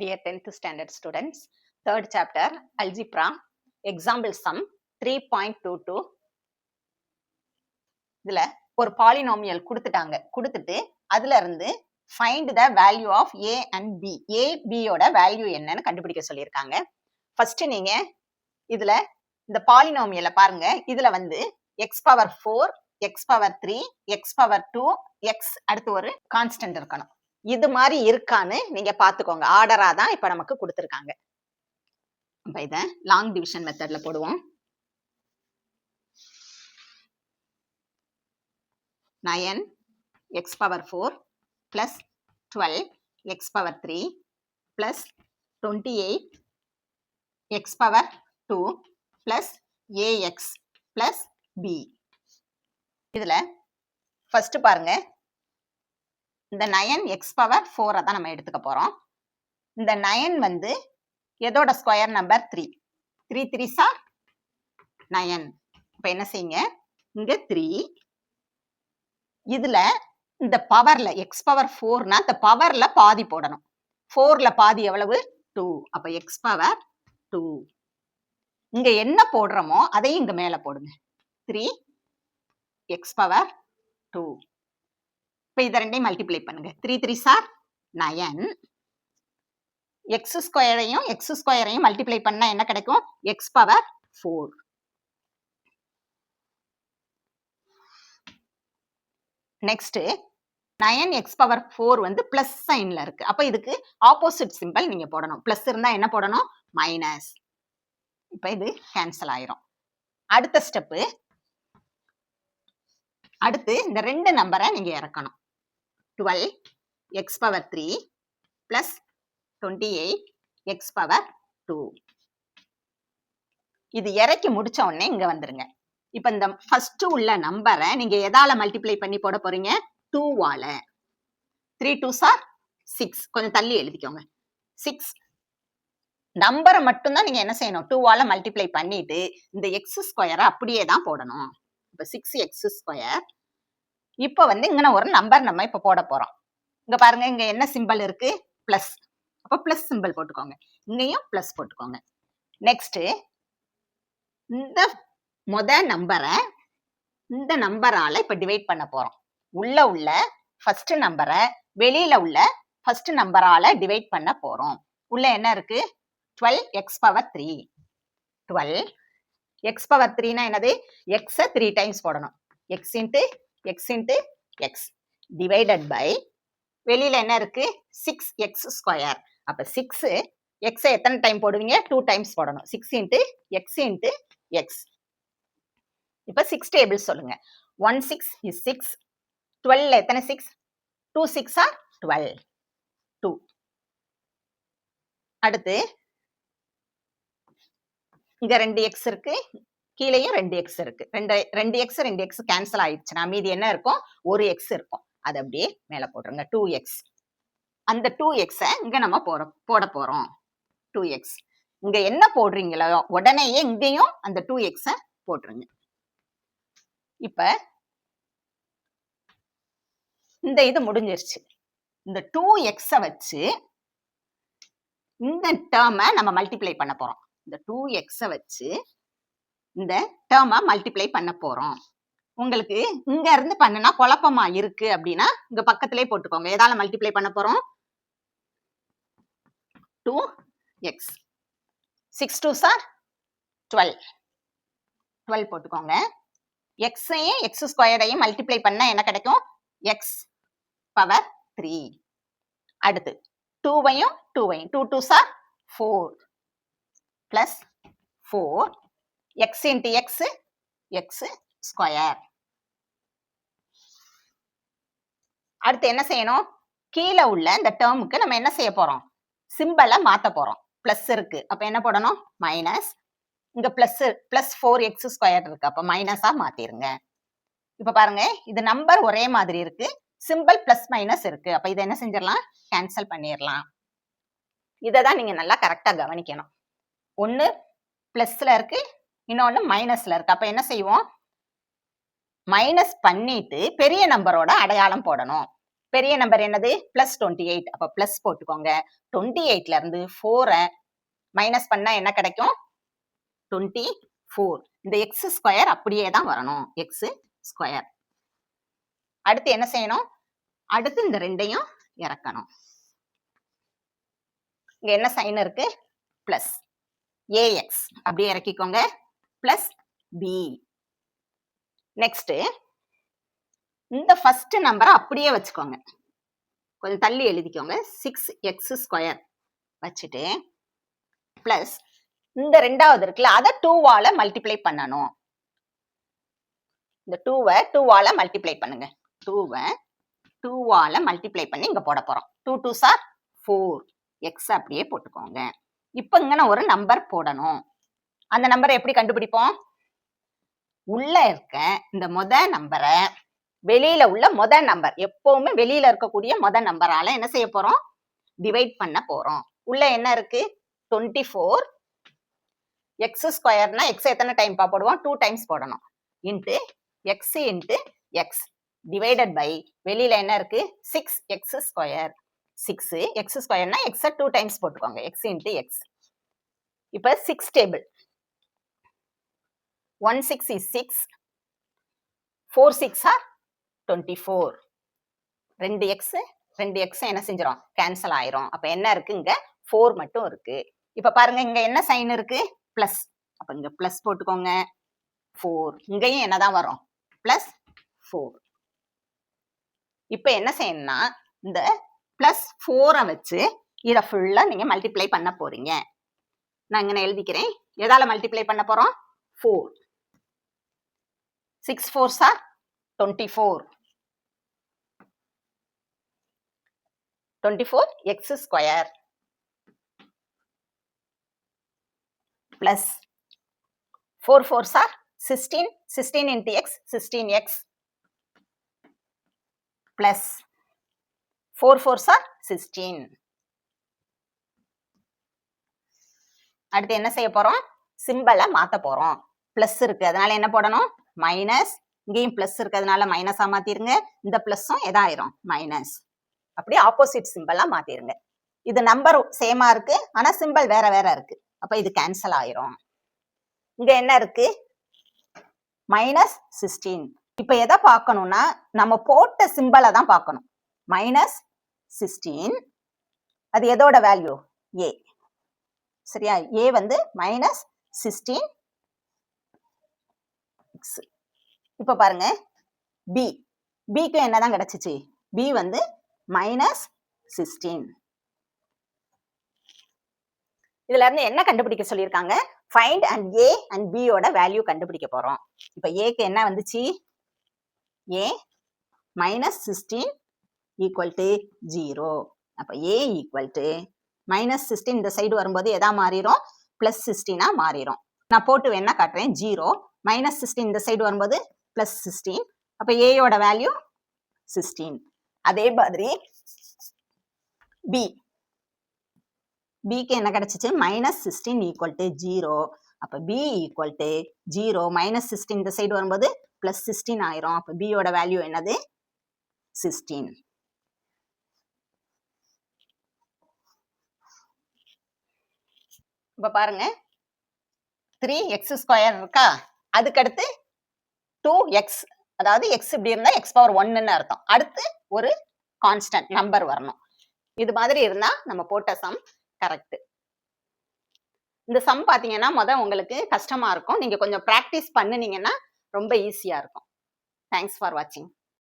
Dear 10th standard students, third chapter Algebra, example sum 3.22. இதுல ஒரு polynomial கொடுத்துட்டாங்க. கொடுத்துட்டு அதுல இருந்து find the value of a and b. a b யோட வேல்யூ என்னன்னு கண்டுபிடிக்க சொல்லியிருக்காங்க. ஃபர்ஸ்ட் நீங்க இதுல இந்த பாலினாமியலை பாருங்க. இதுல வந்து x power 4, x power 3, x power 2, x அடுத்து ஒரு கான்ஸ்டன்ட் இருக்கணும். இது மாதிரி இருக்கான்னு நீங்க பாத்துக்கோங்க. ஆர்டரா தான் இப்ப நமக்கு கொடுத்திருக்காங்க. இப்ப இத லாங் டிவிஷன் மெத்தட்ல போடுவோம். 9 x power 4 plus 12 x power 3 plus 28 x power 2 plus ax plus b. இதுல ஃபர்ஸ்ட் பாருங்க, இந்த 9 x power 4 தான் நம்ம எடுத்துக்க போறோம். இந்த 9 வந்து எதோட ஸ்கொயர் நம்பர் 3. 3 3s are 9. இப்ப என்ன செய்யுங்க, இங்க 3, இதுல இந்த பவர்ல x power 4னா இந்த பவர்ல பாதி போடணும். 4ல பாதி எவ்வளவு? 2. அப்ப x power 2. இங்க என்ன போடுறோமோ அதையும் இங்க மேல போடுங்க. 3 x power 2. இப்ப இத ரெண்டையும் மல்டிப்ளை பண்ணுங்க. 3 3s are 9. x ஸ்கொயரையும் மல்டிப்ளை பண்ணா என்ன கிடைக்கும்? x power 4. Next 9x power 4 வந்து பிளஸ் சைன்ல இருக்கு. அப்ப இதுக்கு ஆப்போசிட் சிம்பல் நீங்க போடணும். பிளஸ் இருந்தா என்ன போடணும்? மைனஸ். இப்ப இது கேன்சல் ஆயிரும். அடுத்த ஸ்டெப், அடுத்து இந்த ரெண்டு நம்பரை நீங்க இறக்கணும். 12x power 3 plus 28x power 2. இது இறக்கி முடிச்ச உடனே இங்க வந்துருங்க. இப்ப இந்த ஃபர்ஸ்ட் உள்ள நம்பரை நீங்க எதால மல்டிப்ளை பண்ணி போட போறீங்க? 2 வால. 3 2s are 6. கொஞ்சம் தள்ளி எழுதிக்கோங்க. 6 நம்பரை மட்டும் தான் நீங்க என்ன செய்யணும்? 2 வால மல்டிப்ளை பண்ணிட்டு இந்த எக்ஸ் ஸ்கொயரை அப்படியே தான் போடணும். இப்ப 6x ஸ்கொயர். இப்ப வந்து இங்க ஒரு நம்பர் நம்ம இப்ப போட போறோம். இங்க பாருங்க, இங்க என்ன சிம்பல் இருக்கு? பிளஸ். அப்ப பிளஸ் சிம்பல் போட்டுக்கோங்க. இங்கேயும் பிளஸ் போட்டுக்கோங்க. நெக்ஸ்ட் இந்த நம்பரை இந்த நம்பரால இப்ப டிவைட் பண்ண போறோம். உள்ள ஃபர்ஸ்ட் நம்பரை வெளியில உள்ள ஃபர்ஸ்ட் நம்பரால டிவைட் பண்ண போறோம். உள்ள என்ன இருக்கு? 12x power 3. 12x power 3னா என்னது? x 3 டைம்ஸ் போடணும். x into x into x divided by வெளியில என்ன இருக்கு? 6x square. அப்ப 6 x எத்தனை டைம் போடுவீங்க? 2 டைம்ஸ் போடணும். 6 into x. இப்ப 6 டேபிள் சொல்லுங்க. 1 6 is 6. 12 எத்தனை 6? 2 6 are 12. 2. அடுத்து இங்க 2x இருக்கு, கீழேயும் 2x இருக்கு. 2x கேன்சல் ஆயிடுச்சுன்னா மீதி என்ன இருக்கும்? ஒரு x இருக்கும். அது அப்படியே மேல போட்டுருங்க. 2x. அந்த 2x இங்க நம்ம போட போறோம். 2x இங்க என்ன போடுறீங்களோ உடனேயே இங்கேயும் அந்த 2x போட்டுருங்க. இப்ப இந்த இது முடிஞ்சிருச்சு. இந்த 2x வச்சு இந்த டேர்மை நம்ம மல்டிப்ளை பண்ண போறோம். இந்த 2x வச்சு இந்த டேர்மை மல்டிப்ளை பண்ண போறோம். உங்களுக்கு இங்க இருந்து பண்ணுனா குழப்பமா இருக்கு அப்படின்னா இங்க பக்கத்திலே போட்டுக்கோங்க. எதால மல்டிப்ளை பண்ண போறோம்? 2x. 6 2s are 12. 12 போட்டுக்கோங்க. எக்ஸையும் எக்ஸ் ஸ்கொயரையும் மல்டிப்ளை பண்ணா என்ன கிடைக்கும்? x power 3. அடுத்து 2வையும் 2 2s are 4 plus 4 x into x square. அடுத்து என்ன செய்யணும்? கீழே உள்ள இந்த டேர்முக்கு நம்ம என்ன செய்ய போறோம்? சிம்பலை மாத்த போறோம். பிளஸ் இருக்கு, அப்ப என்ன போடணும்? மைனஸ். இங்க பிளஸ் 4x ஸ்கொயர் இருக்கு, அப்ப மைனஸா மாத்திருங்க. இப்ப பாருங்க, இது நம்பர் ஒரே மாதிரி இருக்கு, சிம்பிள் பிளஸ் மைனஸ் இருக்கு. அப்ப இதை என்ன செஞ்சிடலாம்? கேன்சல் பண்ணிடலாம். இததான் நீங்க நல்லா கரெக்டா கவனிக்கணும். ஒன்னு பிளஸ்ல இருக்கு, இன்னொன்னு மைனஸ்ல இருக்கு. அப்ப என்ன செய்வோம்? மைனஸ் பண்ணிட்டு பெரிய நம்பரோட அடையாளம் போடணும். பெரிய நம்பர் என்னது +28. அப்ப பிளஸ் போட்டுக்கோங்க. 28ல இருந்து 4 மைனஸ் பண்ணா என்ன கிடைக்கும் 24. இந்த எக்ஸ் ஸ்கொயர் அப்படியே தான் வரணும், எக்ஸ் ஸ்கொயர். அடுத்து என்ன செய்யணும், அடுத்து இந்த ரெண்டையும் இறக்கணும். இங்க என்ன சைன் இருக்கு பிளஸ் ஏஎக்ஸ் அப்படியே இறக்கிக்கோங்க பிளஸ் பி. நெக்ஸ்ட் இந்த ஃபர்ஸ்ட் நம்பரை அப்படியே வச்சுக்கோங்க, கொஞ்சம் தள்ளி எழுதிக்கோங்க. 6x² வச்சுட்டு பிளஸ் இந்த ரெண்டாவது இருக்குல்ல அதை 2வால மல்டிப்ளை பண்ணணும். இந்த 2வை 2வால மல்டிப்ளை பண்ணுங்க. 2வை 2வால மல்டிப்ளை பண்ணி இங்க போட போறோம். 2 2s are 4. x அப்படியே போட்டுக்கோங்க. இப்ப இங்க நான் ஒரு நம்பர் போடணும். அந்த நம்பரை எப்படி கண்டுபிடிப்போம், உள்ள இருக்க இந்த நம்பரை வெளியில உள்ள நம்பர், எப்பவுமே வெளியில இருக்கக்கூடிய நம்பரால என்ன செய்ய போறோம், டிவைட் பண்ண போறோம். உள்ள என்ன இருக்கு 24. எக்ஸ் ஸ்கொயர்னா எக்ஸ் எத்தனை டைம் போடுவோம் 2 டைம்ஸ் போடணும். Into x into x divided by வெளியில என்ன இருக்கு 6x². 6x²னா எக்ஸை 2 டைம்ஸ் போட்டுக்கோங்க, எக்ஸ் இன்ட்டு எக்ஸ். இப்ப 6 டேபிள் 1 6 is 6, 4 6 are 24. 2x என்ன செஞ்சிரும் கேன்சல் ஆயிரும். அப்ப என்ன இருக்கு இங்க 4 மட்டும் இருக்கு. இப்ப பாருங்க இங்க என்ன சைன் இருக்கு பிளஸ், அப்ப இங்க பிளஸ் போட்டுக்கோங்க 4. இங்கேயும் என்னதான் வரும் பிளஸ் 4. இப்ப என்ன செய்யணும்னா இந்த பிளஸ் 4 வச்சு இத ஃபுல்லா நீங்க மல்டிப்ளை பண்ண போறீங்க. நான் இங்க எழுதிக்கிறேன், எதால மல்டிப்ளை பண்ண போறோம் 4. 6 4s are 24. 24x² plus 4 4s are 16. 16 into x 16x plus 4 4s are 16. அடுத்து என்ன செய்ய போறோம், சிம்பலை மாத்த போறோம். பிளஸ் இருக்கு அதனால என்ன போடணும் மைனஸ், இங்கேயும் பிளஸ் இருக்கிறதுனால மைனஸா மாத்திருங்க. இந்த பிளஸும் எதாயிரும் மைனஸ். அப்படியே ஆப்போசிட் சிம்பிளா மாத்திருங்க. இது நம்பர் சேமா இருக்கு ஆனா சிம்பிள் வேற வேற இருக்கு, அப்ப இது கேன்சல் ஆயிரும். இங்க என்ன இருக்கு -16. இப்ப எதை பார்க்கணும்னா நம்ம போட்ட சிம்பிளை தான் பார்க்கணும். -16 அது எதோட வேல்யூ a, சரியா? a வந்து -16. இப்ப பாருங்க b, க்கு என்னதான் கிடைச்சிச்சு b வந்து -16. இதுல இருந்து என்ன கண்டுபிடிக்க சொல்லியிருக்காங்க, find and a and b யோட வேல்யூ கண்டுபிடிக்க போறோம். இப்ப a க்கு என்ன வந்துச்சு a -16 = 0. அப்ப a = -16 இந்த சைடு வரும்போது எதா மாறிடும் +16 மாறிடும். நான் போட்டு வேணா காட்டுறேன் 0 -16 இந்த சைடு வரும்போது +16. அப்ப a யோட வேல்யூ 16. அதே மாதிரி b, க்கு என்ன கிடைச்சிச்சு -16 = 0. அப்ப b = 0 -16 இந்த சைடு வரும்போது +16 ஆயிரும். அப்ப b யோட வேல்யூ என்னது 16. இப்ப பாருங்க 3x² இருக்கா, அதுக்கு அடுத்து 2x, அதாவது x இப்படி இருந்தா x⁴ அர்த்தம். அடுத்து ஒரு கான்ஸ்டன்ட் நம்பர் வரணும். இது மாதிரி இருந்தா நம்ம போட்ட சம் கரெக்ட். இந்த சம் பாத்தீங்கன்னா உங்களுக்கு கஷ்டமா இருக்கும், நீங்க கொஞ்சம் பிராக்டிஸ் பண்ணுனீங்கன்னா ரொம்ப ஈஸியா இருக்கும். தேங்க்ஸ் ஃபார் வாட்சிங்.